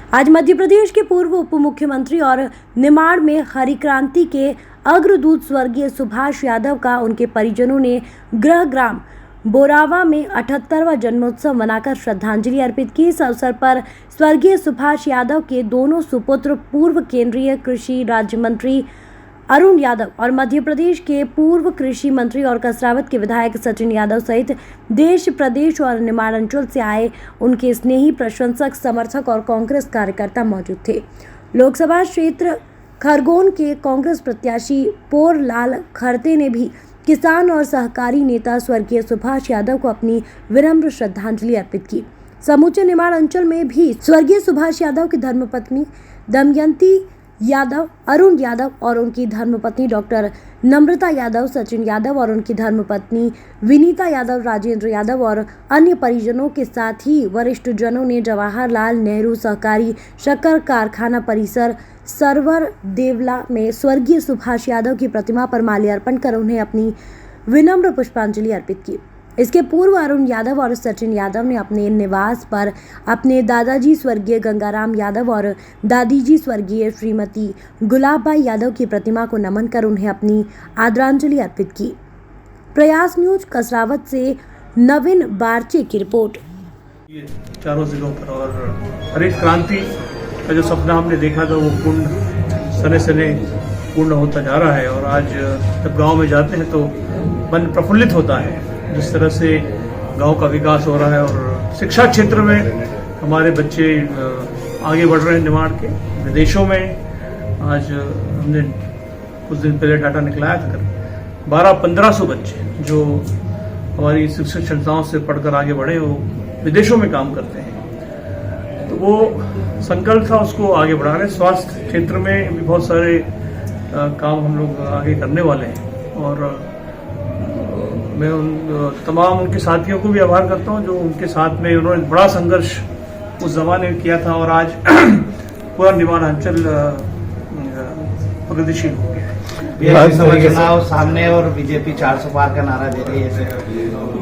आज मध्य प्रदेश के पूर्व उप मुख्यमंत्री और निमाड़ में हरी क्रांति के अग्रदूत स्वर्गीय सुभाष यादव का उनके परिजनों ने गृह ग्राम बोरावा में 78वां जन्मोत्सव मनाकर श्रद्धांजलि अर्पित की। इस अवसर पर स्वर्गीय सुभाष यादव के दोनों सुपुत्र पूर्व केंद्रीय कृषि राज्य मंत्री अरुण यादव और मध्य प्रदेश के पूर्व कृषि मंत्री और कसरावत के विधायक सचिन यादव सहित देश प्रदेश और निमाड़ अंचल से आए उनके स्नेही प्रशंसक, समर्थक और कांग्रेस कार्यकर्ता मौजूद थे। लोकसभा क्षेत्र खरगोन के कांग्रेस प्रत्याशी पोर लाल खरते ने भी किसान और सहकारी नेता स्वर्गीय सुभाष यादव को अपनी विनम्र श्रद्धांजलि अर्पित की। समूचे निमाड़ अंचल में भी स्वर्गीय सुभाष यादव की धर्मपत्नी दमयंती यादव, अरुण यादव और उनकी धर्मपत्नी डॉक्टर नम्रता यादव, सचिन यादव और उनकी धर्मपत्नी विनीता यादव, राजेंद्र यादव और अन्य परिजनों के साथ ही वरिष्ठ जनों ने जवाहरलाल नेहरू सहकारी शक्कर कारखाना परिसर सरवर देवला में स्वर्गीय सुभाष यादव की प्रतिमा पर माल्यार्पण कर उन्हें अपनी विनम्र पुष्पांजलि अर्पित की। इसके पूर्व अरुण यादव और सचिन यादव ने अपने निवास पर अपने दादाजी स्वर्गीय गंगाराम यादव और दादी जी स्वर्गीय श्रीमती गुलाबबाई यादव की प्रतिमा को नमन कर उन्हें अपनी आदरांजलि अर्पित की। प्रयास न्यूज कसरावत से नवीन बारचे की रिपोर्ट। ये चारों जिलों पर और हरित क्रांति का जो सपना हमने देखा था वो सने सने पूर्ण होता जा रहा है और आज जब गांव में जाते हैं तो मन प्रफुल्लित होता है जिस तरह से गांव का विकास हो रहा है और शिक्षा क्षेत्र में हमारे बच्चे आगे बढ़ रहे हैं। निमाड़ के विदेशों में आज हमने कुछ दिन पहले डाटा निकलाया था 1200-1500 बच्चे जो हमारी शिक्षण संस्थाओं से पढ़कर आगे बढ़े वो विदेशों में काम करते हैं। तो वो संकल्प था, उसको आगे बढ़ा रहे। स्वास्थ्य क्षेत्र में भी बहुत सारे काम हम लोग आगे करने वाले हैं और मैं तमाम उनके साथियों को भी आभार करता हूं जो उनके साथ में उन्होंने बड़ा संघर्ष उस जमाने में किया था और आज पूरा निमाड़ अंचल प्रगतिशील हो गया है। चुनाव सामने और बीजेपी 400 पार का नारा दे रही है।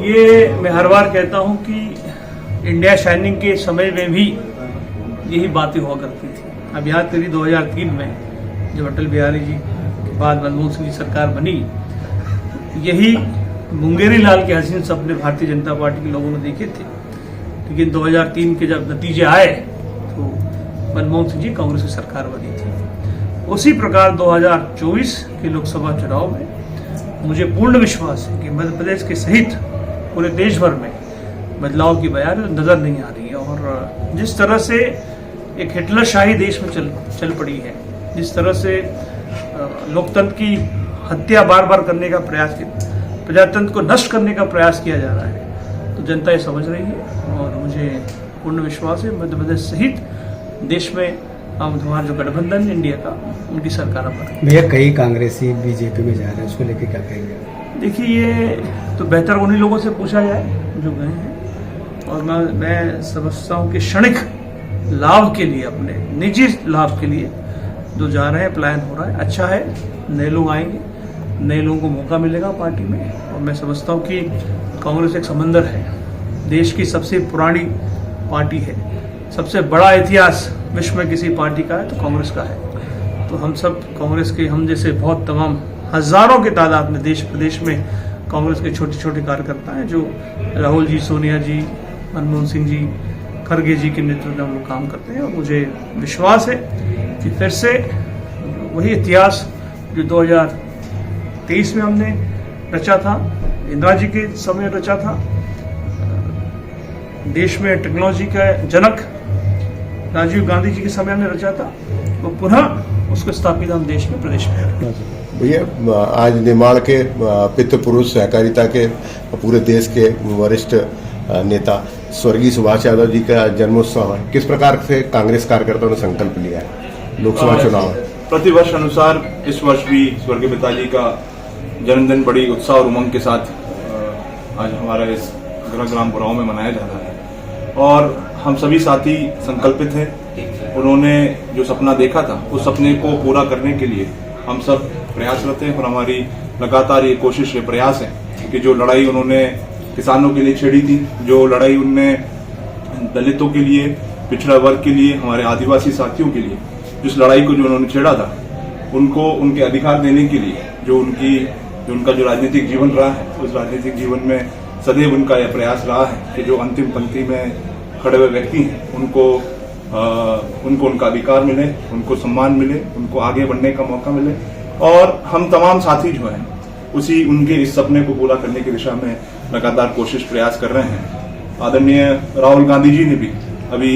ये मैं हर बार कहता हूं कि इंडिया शाइनिंग के समय में भी यही बातें हुआ करती थी। अब याद करिए 2003 में जब अटल बिहारी जी के बाद मनमोहन सिंह की सरकार बनी, यही मुंगेरी लाल के हसीन सपने भारतीय जनता पार्टी के लोगों ने देखे थे, लेकिन 2003 के जब नतीजे आए तो मनमोहन सिंह जी कांग्रेस की सरकार बनी थी। उसी प्रकार 2024 के लोकसभा चुनाव में मुझे पूर्ण विश्वास है कि मध्य प्रदेश के सहित पूरे देश भर में बदलाव की बयार नजर नहीं आ रही है और जिस तरह से एक हिटलरशाही देश में चल पड़ी है, जिस तरह से लोकतंत्र की हत्या बार बार करने का प्रयास, प्रजातंत्र को नष्ट करने का प्रयास किया जा रहा है, तो जनता ये समझ रही है और मुझे पूर्ण विश्वास है मध्य प्रदेश सहित देश में हमारा जो गठबंधन है इंडिया का, उनकी सरकार बने। भैया कई कांग्रेसी बीजेपी में जा रहे हैं, उसको लेकर क्या कहेंगे? देखिए ये तो बेहतर उन्हीं लोगों से पूछा जाए जो गए हैं और मैं समझता हूँ कि क्षणिक लाभ के लिए, अपने निजी लाभ के लिए जो जा रहे हैं, पलायन हो रहा है। अच्छा है, नए लोग आएंगे, नए लोगों को मौका मिलेगा पार्टी में और मैं समझता हूँ कि कांग्रेस एक समंदर है, देश की सबसे पुरानी पार्टी है, सबसे बड़ा इतिहास विश्व में किसी पार्टी का है तो कांग्रेस का है। तो हम सब कांग्रेस के, हम जैसे बहुत तमाम हजारों के तादाद में देश प्रदेश में कांग्रेस के छोटे छोटे कार्यकर्ता हैं जो राहुल जी, सोनिया जी, मनमोहन सिंह जी, खरगे जी के नेतृत्व में हम लोग काम करते हैं और मुझे विश्वास है कि फिर से वही इतिहास जो 2023 में हमने रचा था, इंदिरा जी के समय रचा था, देश में टेक्नोलॉजी का जनक राजीव गांधी जी के समय हमने रचा था, वो पुनः उसको स्थापित हम देश में, प्रदेश में। भैया आज निमाड़ के पितृ पुरुष सहकारिता के पूरे देश के वरिष्ठ नेता स्वर्गीय सुभाष यादव जी का जन्मोत्सव है, किस प्रकार से कांग्रेस कार्यकर्ताओं ने संकल्प लिया है? लोकसभा चुनाव प्रतिवर्ष अनुसार इस वर्ष भी स्वर्गीय पिताजी का जन्मदिन बड़ी उत्साह और उमंग के साथ आज हमारा इस गृह ग्राम बोरावा में मनाया जा रहा है और हम सभी साथी संकल्पित हैं। उन्होंने जो सपना देखा था उस सपने को पूरा करने के लिए हम सब प्रयासरत हैं और हमारी लगातार ये कोशिश, ये प्रयास है कि जो लड़ाई उन्होंने किसानों के लिए छेड़ी थी, जो लड़ाई उनने दलितों के लिए, पिछड़ा वर्ग के लिए, हमारे आदिवासी साथियों के लिए जिस लड़ाई को जो उन्होंने छेड़ा था, उनको उनके अधिकार देने के लिए जो उनका जो राजनीतिक जीवन रहा है, उस राजनीतिक जीवन में सदैव उनका यह प्रयास रहा है कि जो अंतिम पंक्ति में खड़े हुए व्यक्ति हैं उनको उनका अधिकार मिले, उनको सम्मान मिले, उनको आगे बढ़ने का मौका मिले। और हम तमाम साथी जो हैं उसी उनके इस सपने को पूरा करने की दिशा में लगातार कोशिश प्रयास कर रहे हैं। आदरणीय राहुल गांधी जी ने भी अभी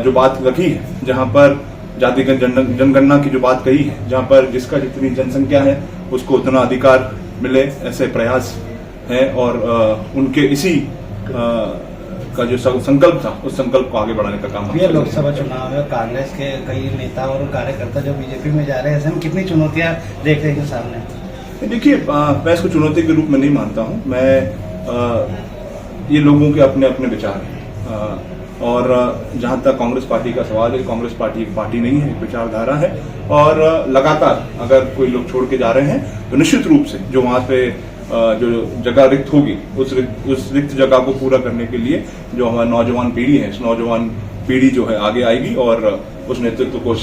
जो बात रखी है, जहां पर जातिगत जनगणना की जो बात कही है, जहां पर जिसका जितनी जनसंख्या है उसको उतना अधिकार मिले, ऐसे प्रयास है। और उनके इसी का जो संकल्प था, उस संकल्प को आगे बढ़ाने का काम ये लोकसभा चुनाव में कांग्रेस के कई नेता और कार्यकर्ता जो बीजेपी में जा रहे हैं, ऐसे में कितनी चुनौतियां देख रहे हैं सामने? देखिए, मैं इसको चुनौती के रूप में नहीं मानता हूं। मैं ये लोगों के अपने अपने विचार हैं। और जहां तक कांग्रेस पार्टी का सवाल है, कांग्रेस पार्टी एक पार्टी नहीं है, एक विचारधारा है। और लगातार अगर कोई लोग छोड़ के जा रहे हैं तो निश्चित रूप से जो वहां पे जो जगह रिक्त होगी, उस रिक्त जगह को पूरा करने के लिए जो हमारी नौजवान पीढ़ी है, इस नौजवान पीढ़ी जो है आगे आएगी और उस नेतृत्व को,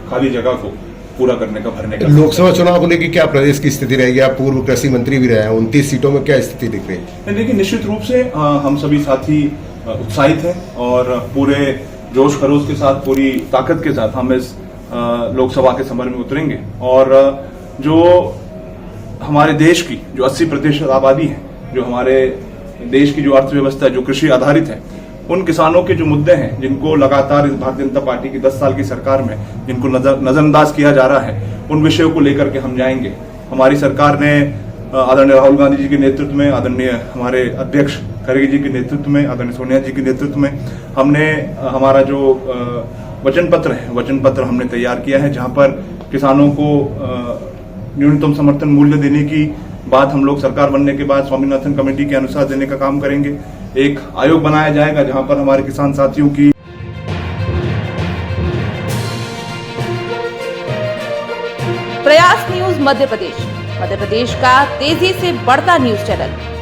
खाली जगह को पूरा करने का, भरने का। लोकसभा चुनाव को लेकर क्या प्रदेश की स्थिति रहेगी? आप पूर्व कृषि मंत्री भी रहे हैं, 29 सीटों में क्या स्थिति दिख रही है? देखिए, निश्चित रूप से हम सभी साथी उत्साहित हैं और पूरे जोश खरोश के साथ, पूरी ताकत के साथ हम इस लोकसभा के समर में उतरेंगे। और जो हमारे देश की जो 80% आबादी है, जो हमारे देश की जो अर्थव्यवस्था है, जो कृषि आधारित है, उन किसानों के जो मुद्दे हैं, जिनको लगातार इस भारतीय जनता पार्टी की 10 साल की सरकार में जिनको नजरअंदाज किया जा रहा है, उन विषयों को लेकर के हम जाएंगे। हमारी सरकार ने आदरणीय राहुल गांधी जी के नेतृत्व में, आदरणीय हमारे अध्यक्ष खड़गे जी के नेतृत्व में, आदरणीय सोनिया जी के नेतृत्व में हमने हमारा जो वचन पत्र हमने तैयार किया है, जहां पर किसानों को न्यूनतम समर्थन मूल्य देने की बात हम लोग सरकार बनने के बाद स्वामीनाथन कमेटी के अनुसार देने का काम करेंगे। एक आयोग बनाया जाएगा जहां पर हमारे किसान साथियों की प्रयास न्यूज मध्य प्रदेश का तेजी से बढ़ता न्यूज चैनल।